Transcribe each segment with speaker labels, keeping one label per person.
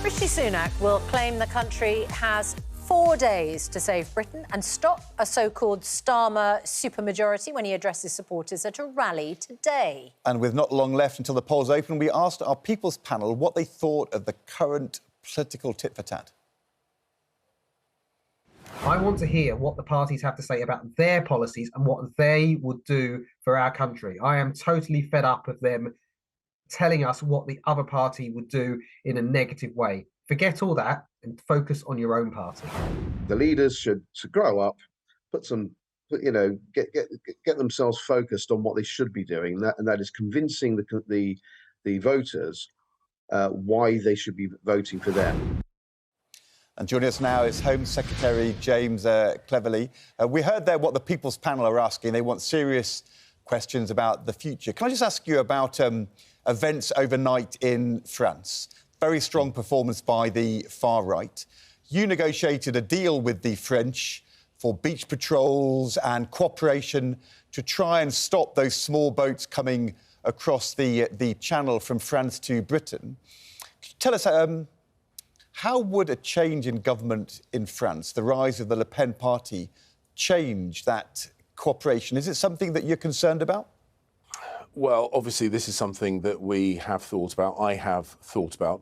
Speaker 1: Rishi Sunak will claim the country has 4 days to save Britain and stop a so-called Starmer supermajority when he addresses supporters at a rally today.
Speaker 2: And with not long left until the polls open, we asked our People's Panel what they thought of the current political tit-for-tat.
Speaker 3: I want to hear what the parties have to say about their policies and what they would do for our country. I am totally fed up of them telling us what the other party would do in a negative way. Forget all that and focus on your own party.
Speaker 4: The leaders should grow up, get themselves focused on what they should be doing, and that is convincing the voters why they should be voting for them.
Speaker 2: And joining us now is Home Secretary James Cleverly. We heard there what the People's Panel are asking. They want serious questions about the future. Can I just ask you about events overnight in France? Very strong performance by the far right. You negotiated a deal with the French for beach patrols and cooperation to try and stop those small boats coming across the channel from France to Britain. Could you tell us, how would a change in government in France, the rise of the Le Pen party, change that cooperation? Is it something that you're concerned about?
Speaker 5: Well, obviously, this is something that we have thought about. I have thought about.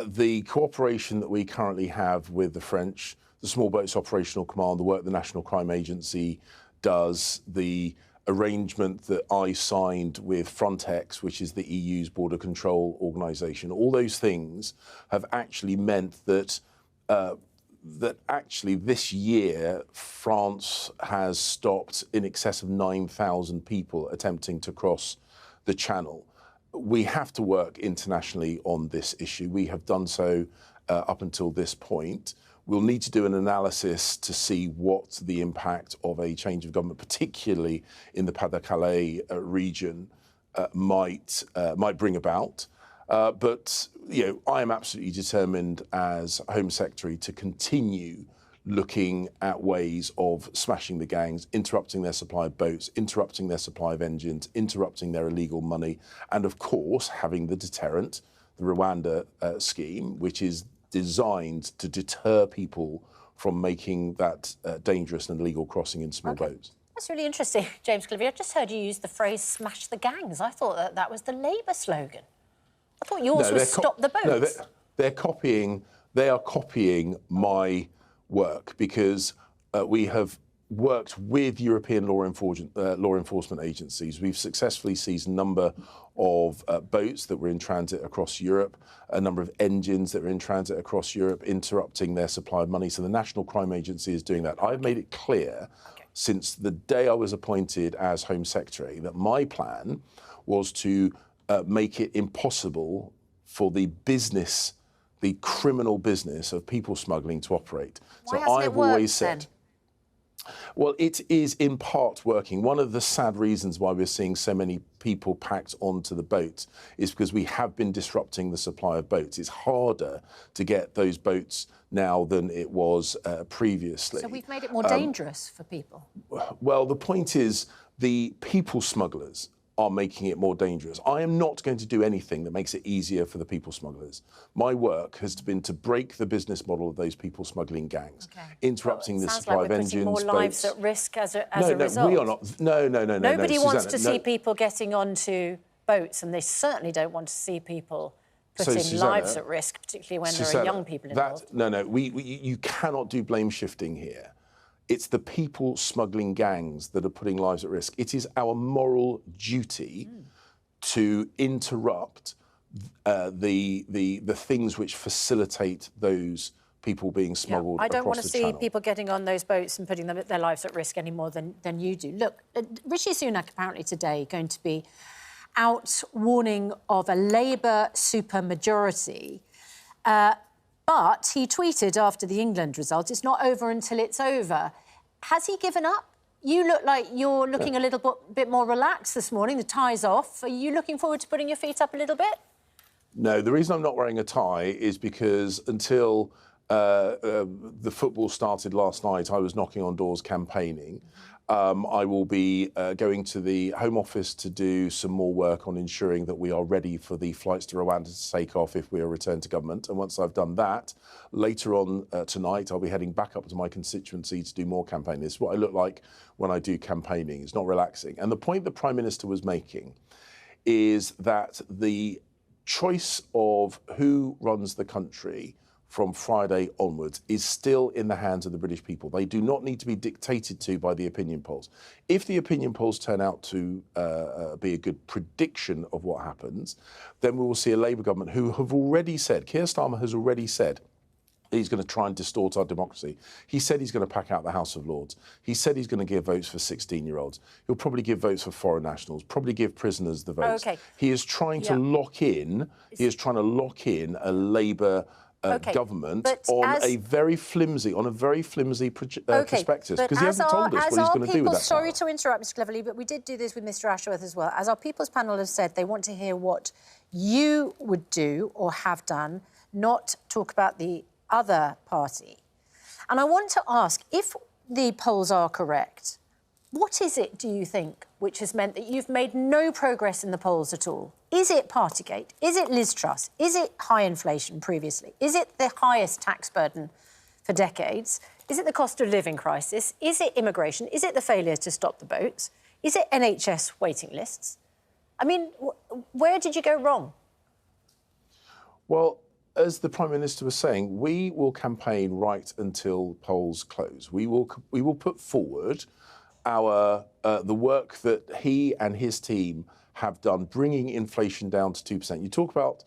Speaker 5: The cooperation that we currently have with the French, the Small Boats Operational Command, the work the National Crime Agency does, the arrangement that I signed with Frontex, which is the EU's border control organisation, all those things have actually meant that actually this year France has stopped in excess of 9,000 people attempting to cross the channel. We have to work internationally on this issue. We have done so up until this point. We'll need to do an analysis to see what the impact of a change of government, particularly in the Pas-de-Calais region, might bring about. But I am absolutely determined as Home Secretary to continue looking at ways of smashing the gangs, interrupting their supply of boats, interrupting their supply of engines, interrupting their illegal money, and of course having the deterrent, the Rwanda scheme, which is designed to deter people from making that dangerous and illegal crossing in small boats.
Speaker 1: That's really interesting, James Cleverly. I just heard you use the phrase "smash the gangs." I thought that was the Labour slogan. I thought yours was "stop the boats."
Speaker 5: No, they are copying my work because we have worked with European law enforcement agencies. We've successfully seized a number of boats that were in transit across Europe, a number of engines that were in transit across Europe, interrupting their supply of money. So the National Crime Agency is doing that. I've made it clear since the day I was appointed as Home Secretary that my plan was to make it impossible for the criminal business of people smuggling to operate.
Speaker 1: Why hasn't it worked, then?
Speaker 5: Well, it is in part working. One of the sad reasons why we're seeing so many people packed onto the boats is because we have been disrupting the supply of boats. It's harder to get those boats now than it was previously.
Speaker 1: So we've made it more dangerous for people?
Speaker 5: Well, the point is the people smugglers are making it more dangerous. I am not going to do anything that makes it easier for the people smugglers. My work has been to break the business model of those people smuggling gangs, interrupting the supply of engines,
Speaker 1: more lives at risk as a result.
Speaker 5: No, we are not. No.
Speaker 1: Nobody wants to see people getting onto boats, and they certainly don't want to see people putting lives at risk, particularly when there are young people involved.
Speaker 5: You cannot do blame shifting here. It's the people smuggling gangs that are putting lives at risk. It is our moral duty to interrupt the things which facilitate those people being smuggled across the channel.
Speaker 1: I don't want to see people getting on those boats and putting their lives at risk any more than you do. Look, Rishi Sunak apparently today going to be out warning of a Labour supermajority. But he tweeted after the England result, "It's not over until it's over." Has he given up? You look like you're looking a little bit more relaxed this morning. The tie's off. Are you looking forward to putting your feet up a little bit?
Speaker 5: No, the reason I'm not wearing a tie is because until the football started last night, I was knocking on doors campaigning. I will be going to the Home Office to do some more work on ensuring that we are ready for the flights to Rwanda to take off if we are returned to government. And once I've done that, later on tonight, I'll be heading back up to my constituency to do more campaigning. This is what I look like when I do campaigning. It's not relaxing. And the point the Prime Minister was making is that the choice of who runs the country from Friday onwards is still in the hands of the British people. They do not need to be dictated to by the opinion polls. If the opinion polls turn out to be a good prediction of what happens, then we will see a Labour government who have already said, Keir Starmer has already said, he's going to try and distort our democracy. He said he's going to pack out the House of Lords. He said he's going to give votes for 16-year-olds. He'll probably give votes for foreign nationals, probably give prisoners the votes.
Speaker 1: Okay.
Speaker 5: He is trying to lock in, a Labour government on a very flimsy prospectus, because he hasn't told us what he's going to do with that.
Speaker 1: Sorry to interrupt, Mr. Cleverly, but we did do this with Mr. Ashworth as well. As our People's Panel has said, they want to hear what you would do or have done, not talk about the other party. And I want to ask, if the polls are correct, what is it, do you think, which has meant that you've made no progress in the polls at all? Is it Partygate? Is it Liz Truss? Is it high inflation previously? Is it the highest tax burden for decades? Is it the cost of living crisis? Is it immigration? Is it the failure to stop the boats? Is it NHS waiting lists? I mean, where did you go wrong?
Speaker 5: Well, as the Prime Minister was saying, we will campaign right until polls close. We will put forward the work that he and his team have done, bringing inflation down to 2%. You talk about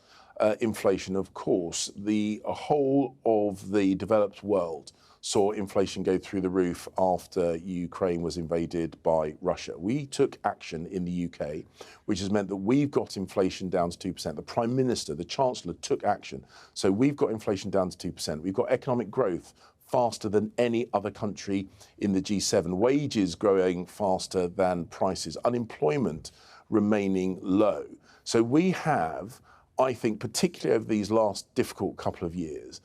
Speaker 5: inflation, of course. The whole of the developed world saw inflation go through the roof after Ukraine was invaded by Russia. We took action in the UK, which has meant that we've got inflation down to 2%. The Prime Minister, the Chancellor, took action. So we've got inflation down to 2%. We've got economic growth faster than any other country in the G7. Wages growing faster than prices. Unemployment remaining low. So we have, I think, particularly over these last difficult couple of years,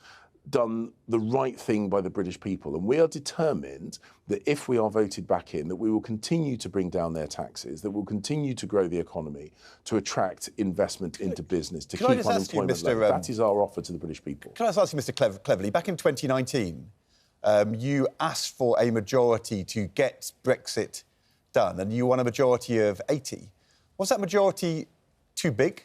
Speaker 5: done the right thing by the British people. And we are determined that if we are voted back in, that we will continue to bring down their taxes, that we'll continue to grow the economy, to attract investment into business, to keep unemployment low. That is our offer to the British people.
Speaker 2: Can I just ask you, Mr. Cleverly, back in 2019, you asked for a majority to get Brexit done, and you won a majority of 80. Was that majority too big?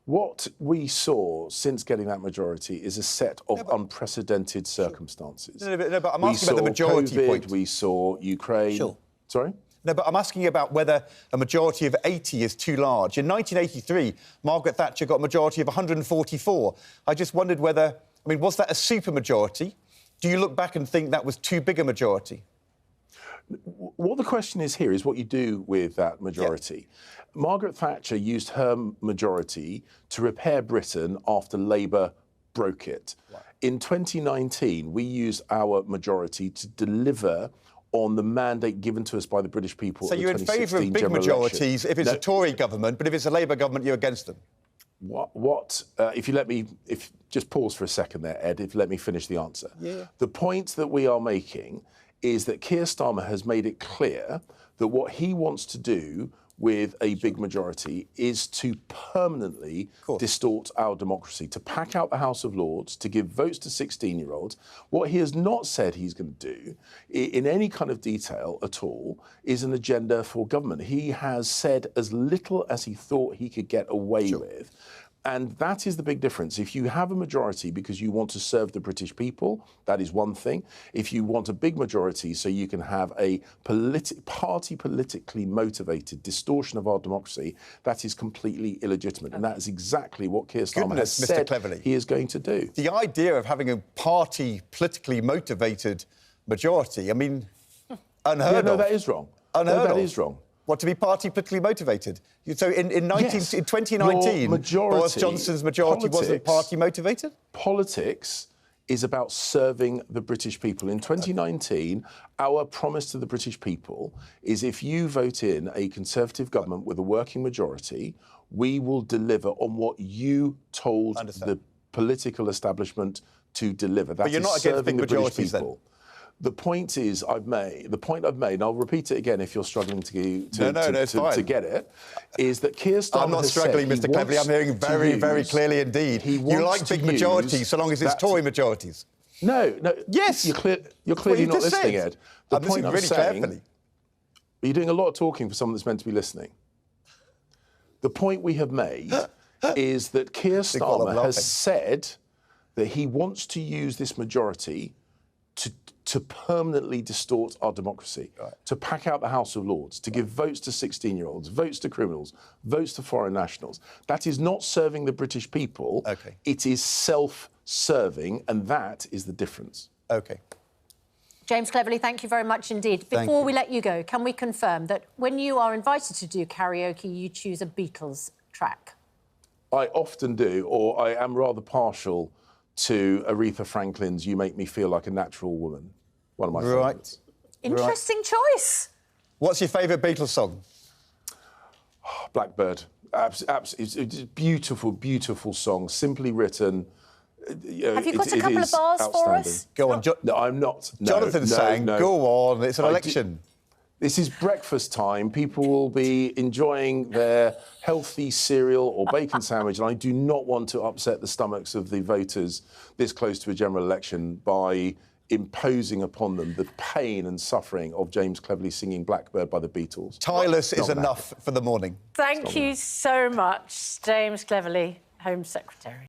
Speaker 5: What we saw since getting that majority is a set of unprecedented circumstances.
Speaker 2: No, but I'm asking about the majority
Speaker 5: COVID,
Speaker 2: point.
Speaker 5: We saw Ukraine.
Speaker 2: Sure.
Speaker 5: Sorry?
Speaker 2: No, but I'm asking you about whether a majority of 80 is too large. In 1983, Margaret Thatcher got a majority of 144. I just wondered whether, I mean, was that a supermajority? Do you look back and think that was too big a majority?
Speaker 5: What the question is here is what you do with that majority. Yeah. Margaret Thatcher used her majority to repair Britain after Labour broke it. Right. In 2019, we used our majority to deliver on the mandate given to us by the British people.
Speaker 2: So you're in favour of big majorities if it's a Tory government, but if it's a Labour government, you're against them?
Speaker 5: Just pause for a second there, Ed, if you let me finish the answer.
Speaker 2: Yeah.
Speaker 5: The point that we are making is that Keir Starmer has made it clear that what he wants to do with a big majority is to permanently distort our democracy, to pack out the House of Lords, to give votes to 16-year-olds. What he has not said he's going to do, in any kind of detail at all, is an agenda for government. He has said as little as he thought he could get away with. And that is the big difference. If you have a majority because you want to serve the British people, that is one thing. If you want a big majority so you can have a politically motivated distortion of our democracy, that is completely illegitimate. And that is exactly what Keir Starmer has said he is going to do.
Speaker 2: The idea of having a politically motivated majority, I mean, unheard of.
Speaker 5: No, that is wrong.
Speaker 2: Unheard of.
Speaker 5: That is wrong.
Speaker 2: What, to be politically motivated? So in 2019, Boris Johnson's majority wasn't party motivated?
Speaker 5: Politics is about serving the British people. In 2019, our promise to the British people is if you vote in a Conservative government with a working majority, we will deliver on what you told the political establishment to deliver. That
Speaker 2: but you're not against big majorities then?
Speaker 5: The point I've made, and I'll repeat it again if you're struggling to get it, is that Keir Starmer
Speaker 2: I'm not struggling, Mr. Cleverly. I'm hearing very, very clearly indeed. You like big majorities so long as it's Tory majorities.
Speaker 5: No.
Speaker 2: Yes.
Speaker 5: You're clearly not listening, Ed. The
Speaker 2: I'm
Speaker 5: point
Speaker 2: listening
Speaker 5: I'm
Speaker 2: really
Speaker 5: saying,
Speaker 2: carefully.
Speaker 5: You're doing a lot of talking for someone that's meant to be listening. The point we have made is that Keir Starmer has said that he wants to use this majority to permanently distort our democracy, to pack out the House of Lords, to give votes to 16-year-olds, votes to criminals, votes to foreign nationals. That is not serving the British people.
Speaker 2: OK.
Speaker 5: It is self-serving, and that is the difference.
Speaker 2: OK.
Speaker 1: James Cleverly, thank you very much indeed. Before we let you go, can we confirm that when you are invited to do karaoke, you choose a Beatles track?
Speaker 5: I often do, or I am rather partial to Aretha Franklin's You Make Me Feel Like a Natural Woman, one of my favourites.
Speaker 1: Interesting choice.
Speaker 2: What's your favourite Beatles song?
Speaker 5: Blackbird. It's a beautiful, beautiful song, simply written.
Speaker 1: Have you got a couple of bars for us?
Speaker 2: Go on.
Speaker 5: No, I'm not. No,
Speaker 2: Jonathan's saying, go on, it's an election.
Speaker 5: This is breakfast time. People will be enjoying their healthy cereal or bacon sandwich, and I do not want to upset the stomachs of the voters this close to a general election by imposing upon them the pain and suffering of James Cleverly singing Blackbird by the Beatles. Tireless
Speaker 2: is enough for the morning.
Speaker 1: Thank you so much, James Cleverly, Home Secretary.